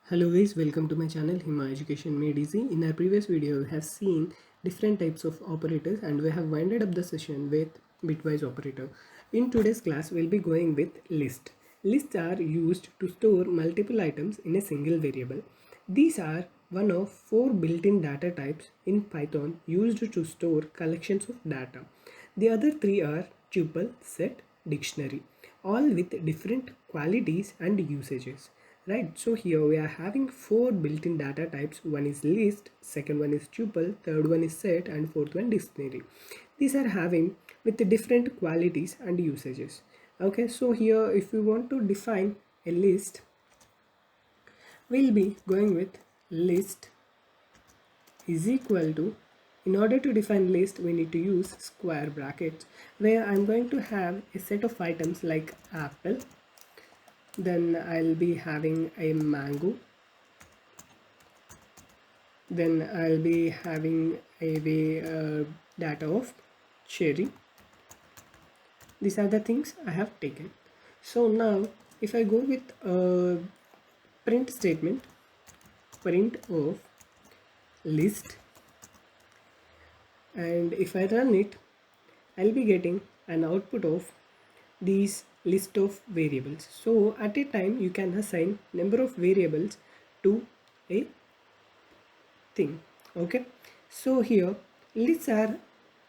Hello guys, welcome to my channel Hima Education Made Easy. In our previous video, we have seen different types of operators and we have winded up the session with bitwise operator. In today's class, we'll be going with list. Lists are used to store multiple items in a single variable. These are one of four built-in data types in Python used to store collections of data. The other three are tuple, set, dictionary, all with different qualities and usages. Right, so here we are having four built-in data types. One is list, second one is tuple, third one is set, and fourth one dictionary. These are having with the different qualities and usages. Okay, so here if we want to define a list, we'll be going with list is equal to, in order to define list we need to use square brackets, where I'm going to have a set of items like apple, then I'll be having a mango, then I'll be having data of cherry. These are the things I have taken. So now if I go with a print statement, print of list, and if I run it, I'll be getting an output of these list of variables. So at a time you can assign number of variables to a thing. Okay, so here lists are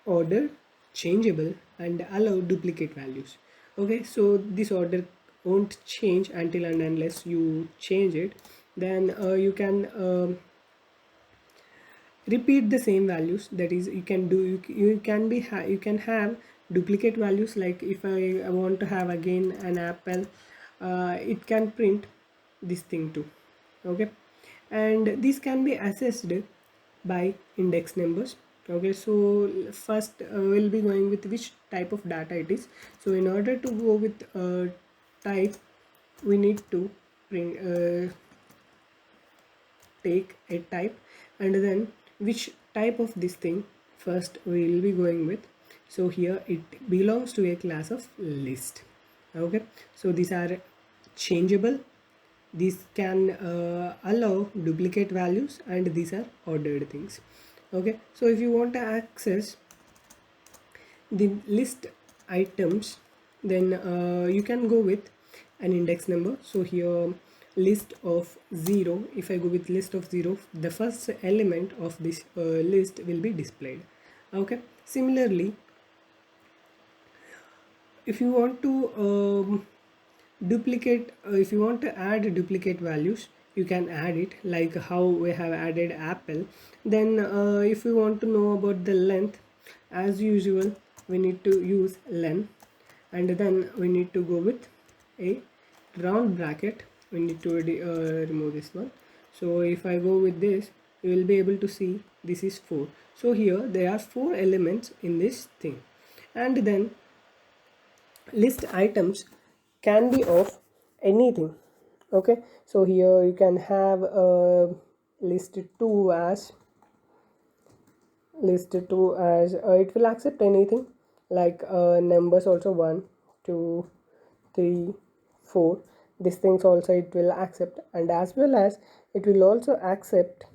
ordered, changeable, and allow duplicate values. Okay, so this order won't change until and unless you change it. Then you can repeat the same values. That is, you can do you can be you can have duplicate values. Like if I want to have again an apple, it can print this thing too. Okay, and these can be assessed by index numbers. Okay, so first we'll be going with which type of data it is. So in order to go with type, we need to print take a type, and then which type of this thing first we will be going with. So here it belongs to a class of list. Okay, so these are changeable, these can allow duplicate values, and these are ordered things. Okay, so if you want to access the list items, then you can go with an index number. So here list of 0, if I go with list of 0, the first element of this list will be displayed. Okay, similarly if you want to duplicate if you want to add duplicate values, you can add it like how we have added apple. Then if we want to know about the length, as usual we need to use len, and then we need to go with a round bracket. We need to remove this one. So if I go with this, you will be able to see this is 4. So here there are 4 elements in this thing, and then list items can be of anything. Okay, so here you can have list 2 as it will accept anything like numbers also, 1 2 3 4. These things also it will accept, and as well as it will also accept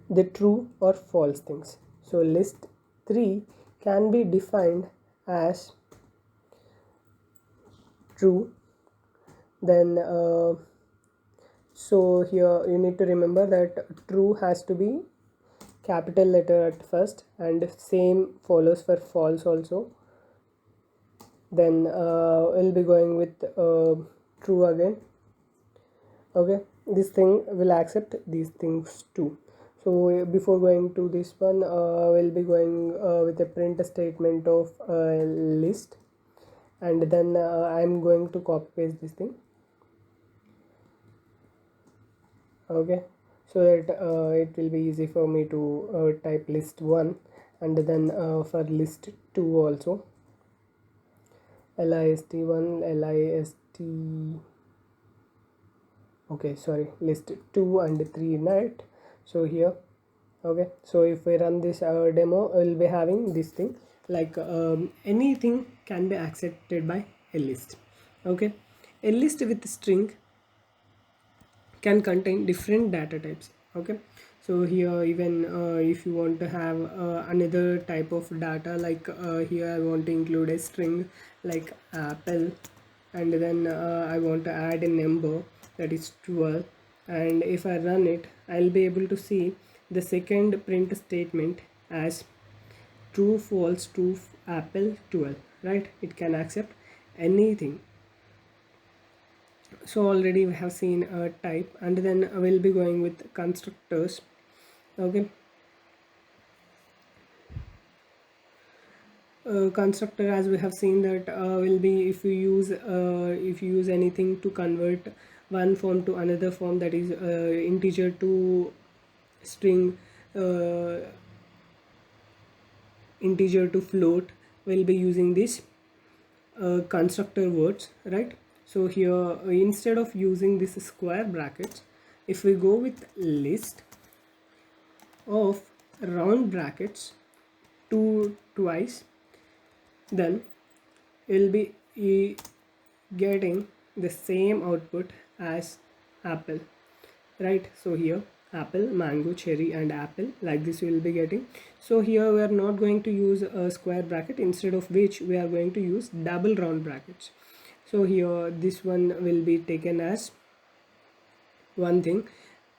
the true or false things. So list 3 can be defined as true. Then so here you need to remember that true has to be capital letter at first, and same follows for false also. Then we'll be going with true again. Okay, this thing will accept these things too. So before going to this one, we'll be going with a print statement of list, and then I'm going to copy paste this thing. Okay, so that it will be easy for me to type list 1, and then for list 2 also list1 list, okay, sorry, list 2 and 3 in it. So here, okay, so if we run this demo, we'll be having this thing like anything can be accepted by a list. Okay, a list with string can contain different data types. Okay, so here even if you want to have another type of data, like here I want to include a string like apple, and then I want to add a number that is 12, and if I run it, I'll be able to see the second print statement as true, false, true, apple 12, right? It can accept anything. So already we have seen a type, and then we'll be going with constructors. Okay, constructor, as we have seen, that will be if you use anything to convert one form to another form, that is integer to string, uh, integer to float, we'll be using this constructor words, right? So here instead of using this square brackets, if we go with list of round brackets twice, then we'll be getting the same output as apple, right? So here apple, mango, cherry and apple, like this we will be getting. So here we are not going to use a square bracket, instead of which we are going to use double round brackets. So here this one will be taken as one thing,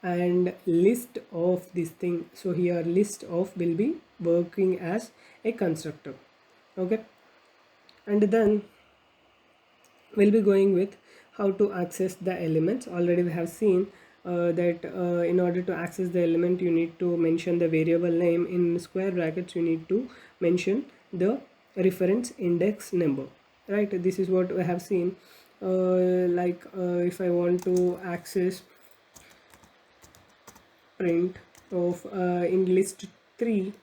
and list of this thing, so here list of will be working as a constructor. Okay, and then we'll be going with how to access the elements. Already we have seen that in order to access the element, you need to mention the variable name. In square brackets, you need to mention the reference index number, right? This is what we have seen. If I want to access print of in list 3,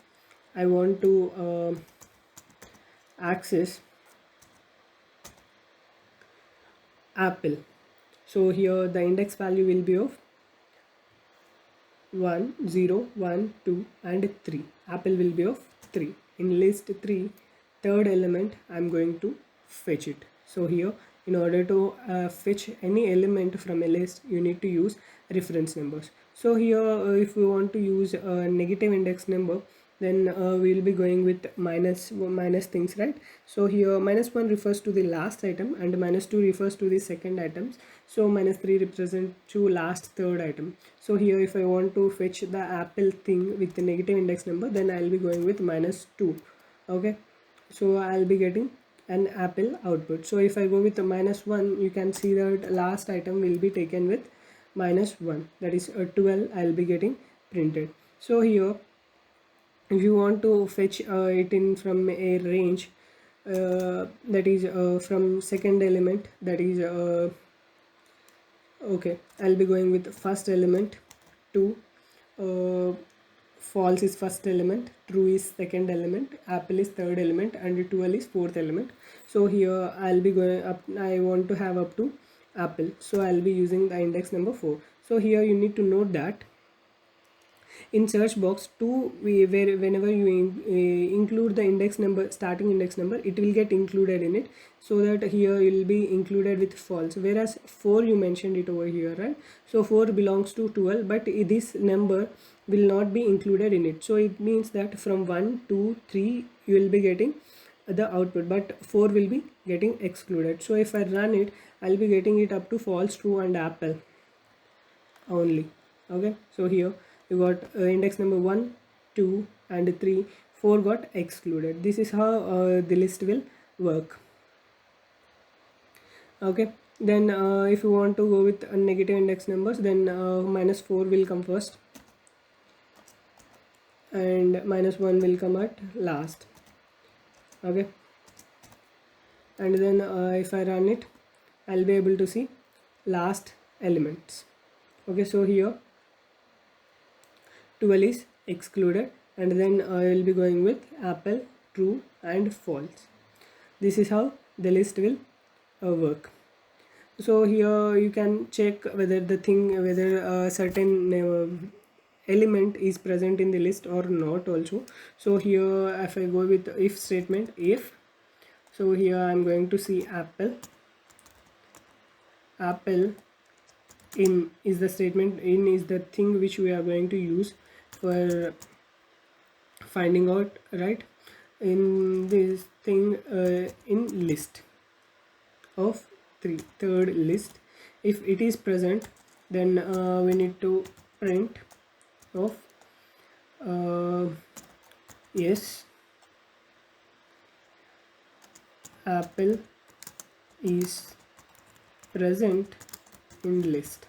I want to access apple. So here the index value will be of 1, 0, 1, 2 and 3. Apple will be of 3. In list 3, third element I'm going to fetch it. So here, in order to fetch any element from a list, you need to use reference numbers. So here if we want to use a negative index number, then we'll be going with minus things, right? So here -1 refers to the last item, and -2 refers to the second items. So -3 represents to last third item. So here if I want to fetch the apple thing with the negative index number, then I'll be going with -2. Okay, so I'll be getting an apple output. So if I go with the -1, you can see that last item will be taken with -1, that is 12 I'll be getting printed. So here if you want to fetch it in from a range, that is from second element, that is okay, I'll be going with first element. 2, uh, false is first element, true is second element, apple is third element and 12 is fourth element. So here I'll be going up, I want to have up to apple, so I'll be using the index number 4. So here you need to note that in search box 2, whenever you include the index number, starting index number, it will get included in it, so that here it will be included with false, whereas 4 you mentioned it over here, right? So 4 belongs to 12, but this number will not be included in it. So it means that from 1, 2, 3 you will be getting the output, but 4 will be getting excluded. So if I run it, I'll be getting it up to false, true and apple only. Okay, so here you got index number 1, 2 and 3, 4 got excluded. This is how the list will work. Okay, then if you want to go with negative index numbers, then -4 will come first and -1 will come at last. Okay, and then if I run it, I'll be able to see last elements. Okay, so here 12 is excluded, and then I will be going with apple, true and false. This is how the list will work. So here you can check whether a certain element is present in the list or not also. So here if I go with if statement, if, so here I'm going to see apple in is the statement, in is the thing which we are going to use for finding out, right? In this thing, in list of 3, third list, if it is present, then we need to print of yes, apple is present in list.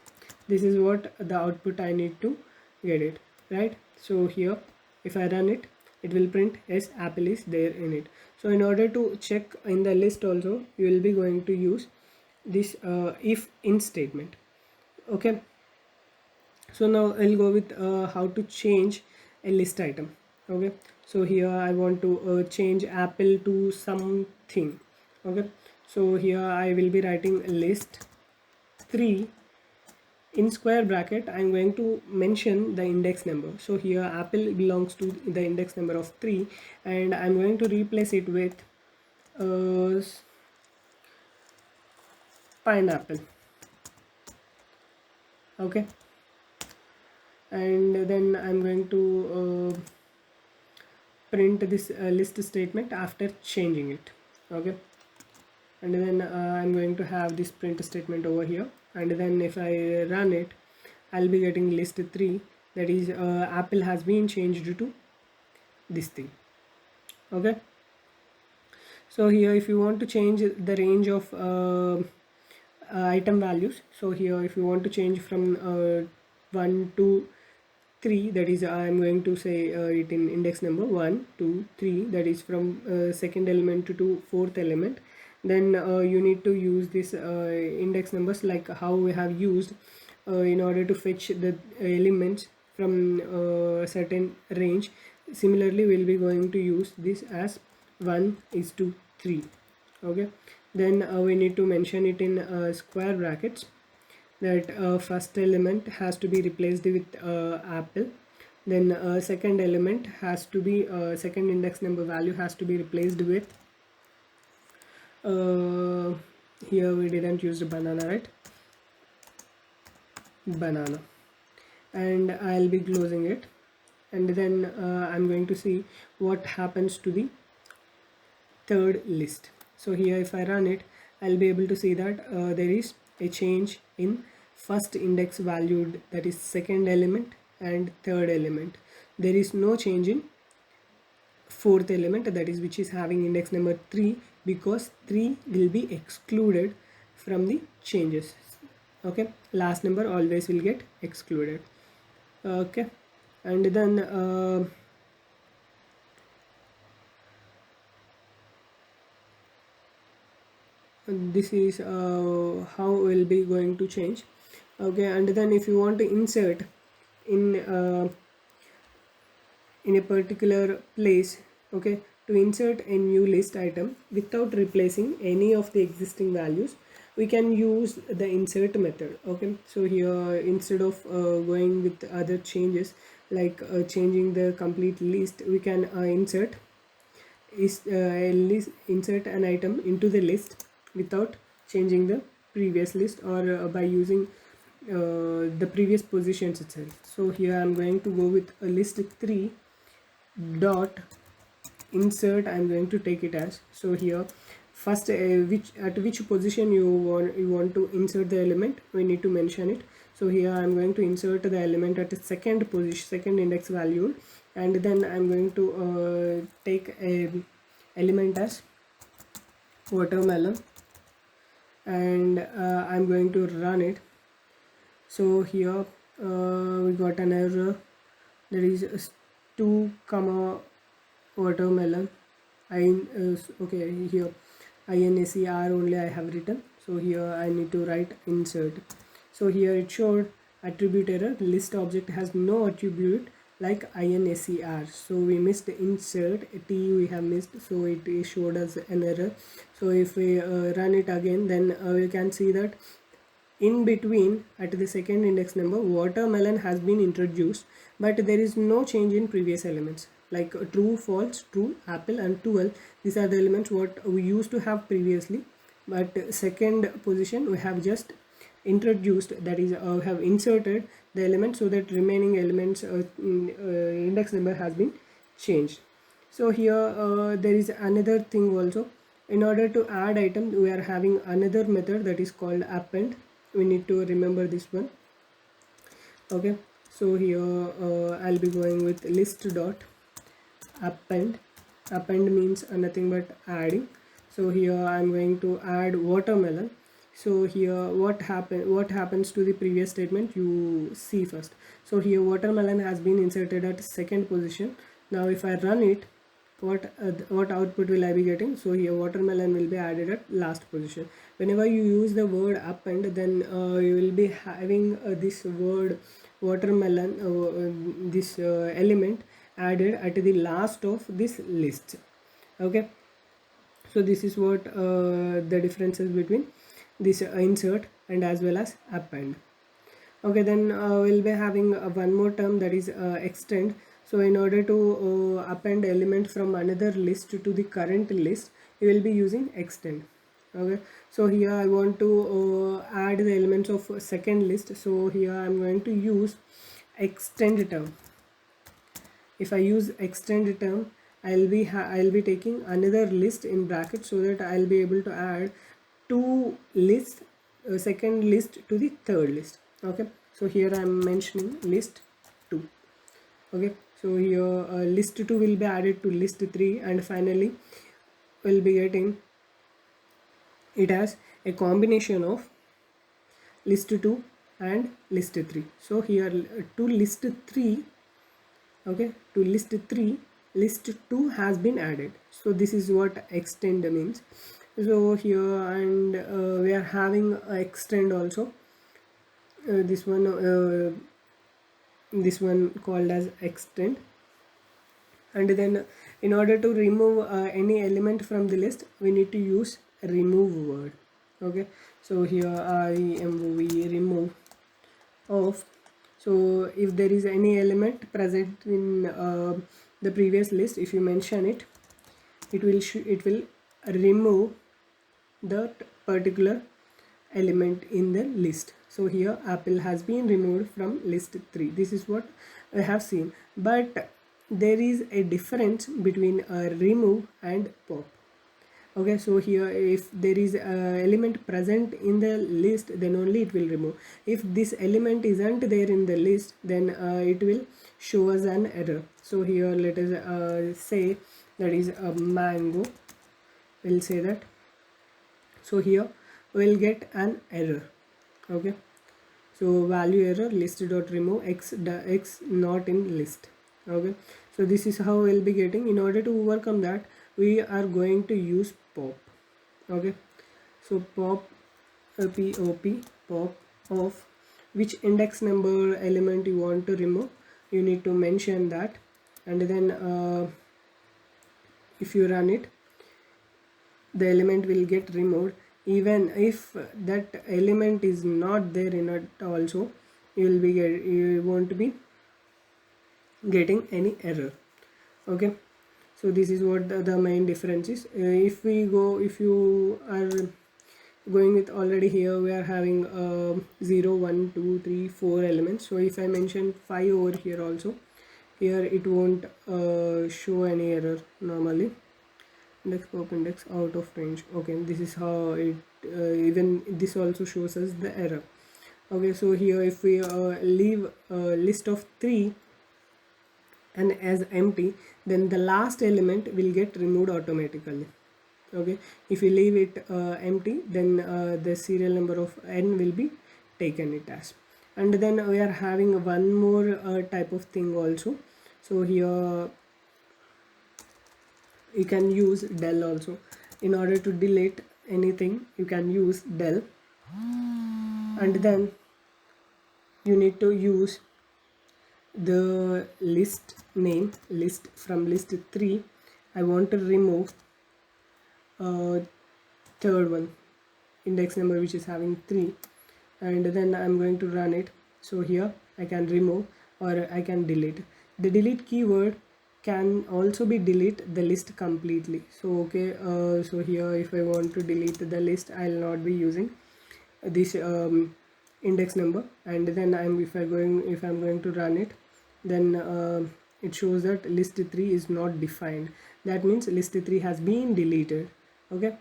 This is what the output I need to get it, right? So here if I run it, it will print yes, apple is there in it. So in order to check in the list also, you will be going to use this if in statement. Okay, so now I'll go with how to change a list item. Okay, so here I want to change apple to something. Okay, so here I will be writing list 3 in square bracket. I'm going to mention the index number. So here apple belongs to the index number of 3, and I'm going to replace it with uh, pineapple. Okay, and then I'm going to print this list statement after changing it. Okay, and then I'm going to have this print statement over here, and then if I run it, I'll be getting list 3, that is apple has been changed to this thing. Okay, so here if you want to change the range of item values, so here if you want to change from 1 to 3, that is I'm going to say it in index number 1 2 3, that is from second element to fourth element, then you need to use this index numbers like how we have used in order to fetch the elements from a certain range. Similarly we'll be going to use this as 1 is to 3. Okay, then we need to mention it in square brackets, that first element has to be replaced with apple, then second element has to be second index number value has to be replaced with here we didn't use the banana, right? Banana, and I'll be closing it, and then I'm going to see what happens to the third list. So here if I run it, I'll be able to see that there is a change in first index valued, that is second element, and third element. There is no change in fourth element, that is which is having index number 3, because 3 will be excluded from the changes. Okay, last number always will get excluded. Okay, and then this is how we'll be going to change. Okay, and then if you want to insert in a particular place, okay, to insert a new list item without replacing any of the existing values, we can use the insert method. Okay, so here instead of going with other changes like changing the complete list, we can insert an item into the list without changing the previous list, or by using the previous positions itself. So here I'm going to go with a list 3 dot insert. I'm going to take it as, so here first which position you want to insert the element, we need to mention it. So here I'm going to insert the element at the second position, second index value, and then I'm going to take a element as watermelon, and I'm going to run it. So here we got an error, there is 2 comma watermelon. Okay, here INACR only I have written, so here I need to write insert. So here it showed attribute error, list object has no attribute like INACR, so we missed insert T, we have missed, so it showed us an error. So if we run it again, then we can see that in between at the second index number watermelon has been introduced, but there is no change in previous elements like true, false, true, apple and 12. These are the elements what we used to have previously, but second position we have just introduced, that is have inserted the element so that remaining elements index number has been changed. So here there is another thing also. In order to add item, we are having another method that is called append. We need to remember this one. Okay, so here I'll be going with list dot append. Append means nothing but adding. So here I'm going to add watermelon. So here what happens to the previous statement, you see first. So here watermelon has been inserted at second position. Now if I run it, what output will I be getting? So here watermelon will be added at last position. Whenever you use the word append, then you will be having this word watermelon, this element added at the last of this list. Okay, so this is what the differences between this insert and as well as append. Okay, then we'll be having one more term, that is extend. So in order to append element from another list to the current list, you will be using extend. Okay, so here I want to add the elements of second list. So here I'm going to use extend term. If I use extend term, I'll be taking another list in bracket, so that I'll be able to add two lists, second list to the third list. Okay, so here I'm mentioning list 2. Okay, so here list 2 will be added to list 3, and finally we'll be getting it as a combination of list 2 and list 3. So here to list 3, okay, to list 3, list 2 has been added. So this is what extend means. So here, and we are having extend also, this one called as extend. And then in order to remove any element from the list, we need to use remove word. Okay, so here remove of. So if there is any element present in the previous list, if you mention it, it will remove that particular element in the list. So here apple has been removed from list 3. This is what I have seen, but there is a difference between remove and pop. Okay, so here if there is element present in the list, then only it will remove. If this element isn't there in the list, then it will show us an error. So here let us say that is a mango. We'll say that. So here we'll get an error. Okay, so value error, list dot remove x not in list. Okay, so this is how we'll be getting. In order to overcome that, we are going to use pop. Okay, so pop, pop of which index number element you want to remove, you need to mention that, and then if you run it, the element will get removed. Even if that element is not there in it also, you won't be getting any error. Okay, so this is what the main difference is. If you are going with already, here we are having 0 1 2 3 4 elements. So if I mention 5 over here also, here it won't show any error normally. Index pop index out of range. Okay, this is how it even this also shows us the error. Okay, so here if we leave a list of 3 and as empty, then the last element will get removed automatically. Okay, if you leave it empty, then the serial number of n will be taken it as. And then we are having one more type of thing also. So here you can use del also. In order to delete anything, you can use del, and then you need to use the list name, list from list 3. I want to remove third one, index number which is having 3, and then I'm going to run it. So here I can remove or I can delete. The delete keyword can also be delete the list completely. So okay, so here if I want to delete the list, I'll not be using this index number, and then if I'm going to run it, then it shows that list 3 is not defined. That means list 3 has been deleted. Okay,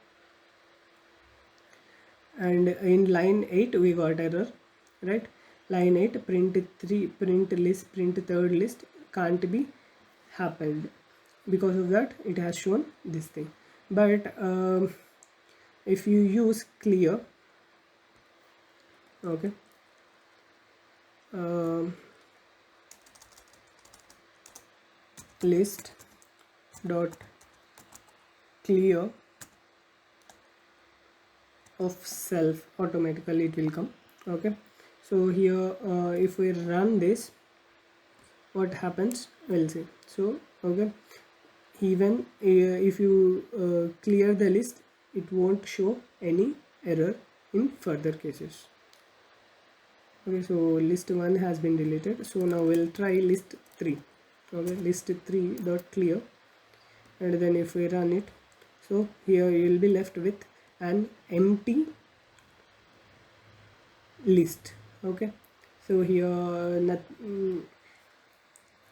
and in line 8 we got error, right? Line 8, print 3, print list, print third list can't be happened. Because of that it has shown this thing. But if you use clear, okay, list dot clear of self, automatically it will come. Okay, so here if we run this, what happens, we'll see. So okay, even if you clear the list, it won't show any error in further cases. Okay, so list 1 has been deleted. So now we'll try list 3. Okay, list 3 dot clear, and then if we run it, so here you will be left with an empty list. Okay, so here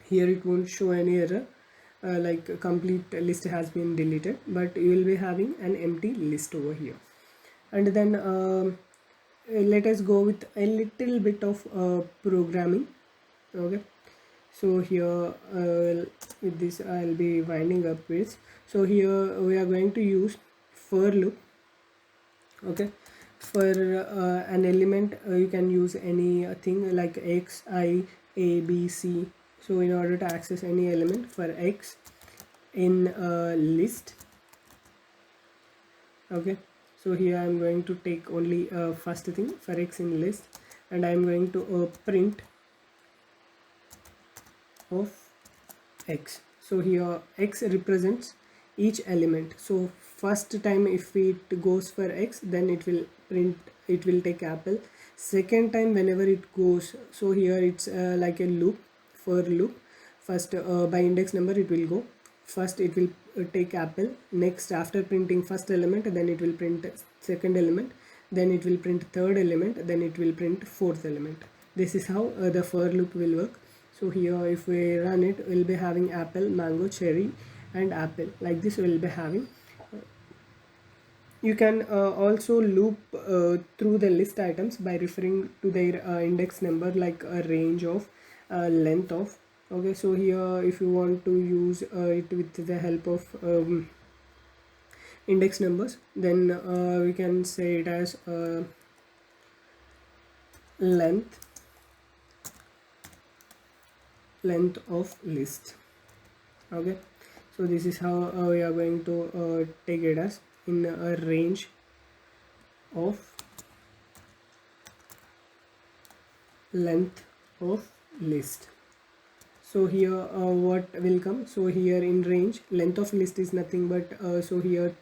here it won't show any error, like complete list has been deleted, but you will be having an empty list over here. And then let us go with a little bit of programming. Okay, so here with this I'll be winding up with. So here we are going to use for loop. Okay, for an element you can use any thing like x, I, a, b, c. So in order to access any element for x in a list, okay, so here I'm going to take only first thing for x in list, and I'm going to print of x. So here x represents each element. So first time if it goes for x, then it will print, it will take apple. Second time whenever it goes, so here it's like a loop, for loop. First by index number it will go, first it will take apple, next after printing first element, then it will print second element, then it will print third element, then it will print fourth element. This is how the for loop will work. So here if we run it, we'll be having apple, mango, cherry and apple. Like this we'll be having. You can also loop through the list items by referring to their index number, like a range of length of. Okay, so here if you want to use it with the help of index numbers, then we can say it as length of list. Okay, so this is how we are going to take it as in a range of length of list. So here what will come, so here in range length of list is nothing but so here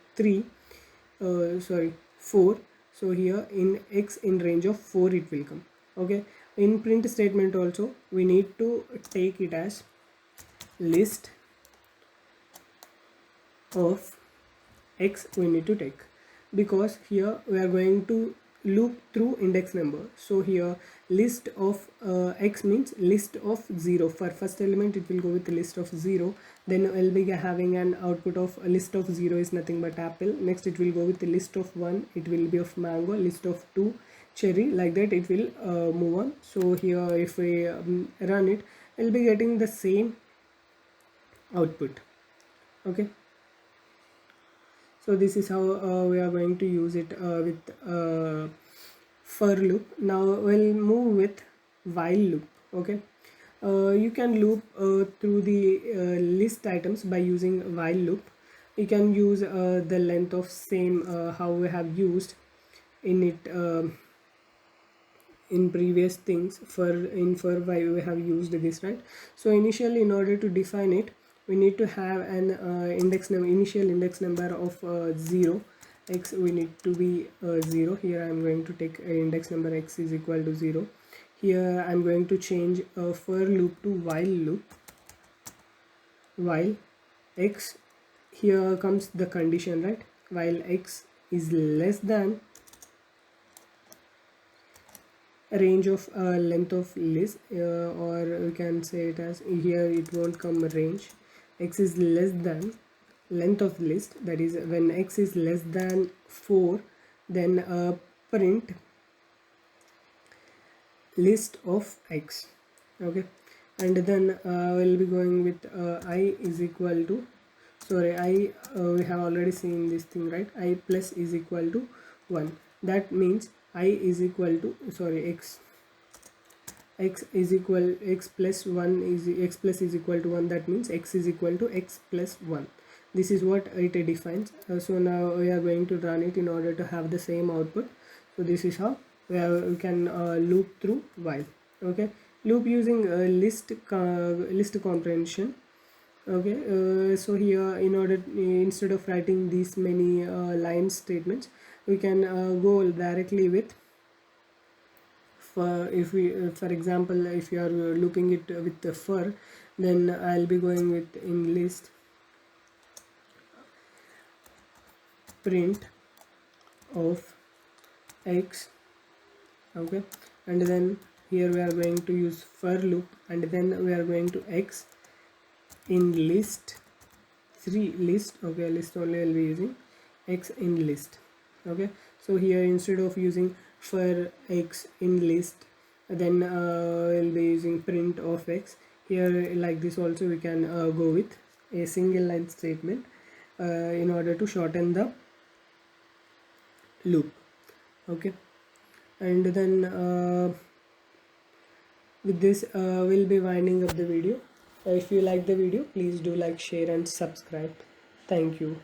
4. So here in x in range of 4 it will come. Okay, in print statement also we need to take it as list of x we need to take, because here we are going to loop through index number. So here list of x means list of 0. For first element it will go with the list of 0, then we'll be having an output of a list of 0 is nothing but apple. Next it will go with the list of 1, it will be of mango, list of 2 cherry, like that it will move on. So here if we run it, we'll be getting the same output. Okay, so this is how we are going to use it with for loop. Now we'll move with while loop. Okay, you can loop through the list items by using while loop. You can use the length of same how we have used in it in previous things. For while we have used this, right? So initially in order to define it, we need to have an initial index number of 0. X we need to be 0. Here I am going to take index number x is equal to 0. Here I am going to change for loop to while loop. While x, here comes the condition, right? While x is less than range of length of list, or we can say it as, here it won't come range. X is less than length of list, that is when x is less than 4, then print list of x. Okay, and then we'll be going with I is equal to, sorry, I we have already seen this thing, right? I plus is equal to 1. That means I is equal to, sorry, x is equal, x plus 1 is, x plus is equal to 1. That means x is equal to x plus 1. This is what it defines. So now we are going to run it in order to have the same output. So this is how we can loop through while. Okay, loop using list comprehension. Okay, so here, in order, instead of writing these many line statements, we can go directly with, for, if we for example, if you are looping it with the for, then I'll be going with in list print of x. Okay, and then here we are going to use for loop, and then we are going to x in list 3 list. Okay, list only I'll be using x in list. Okay, so here, instead of using for x in list, then we'll be using print of x. Here, like this also, we can go with a single line statement in order to shorten the loop. Okay, and then with this we'll be winding up the video. If you like the video, please do like, share and subscribe. Thank you.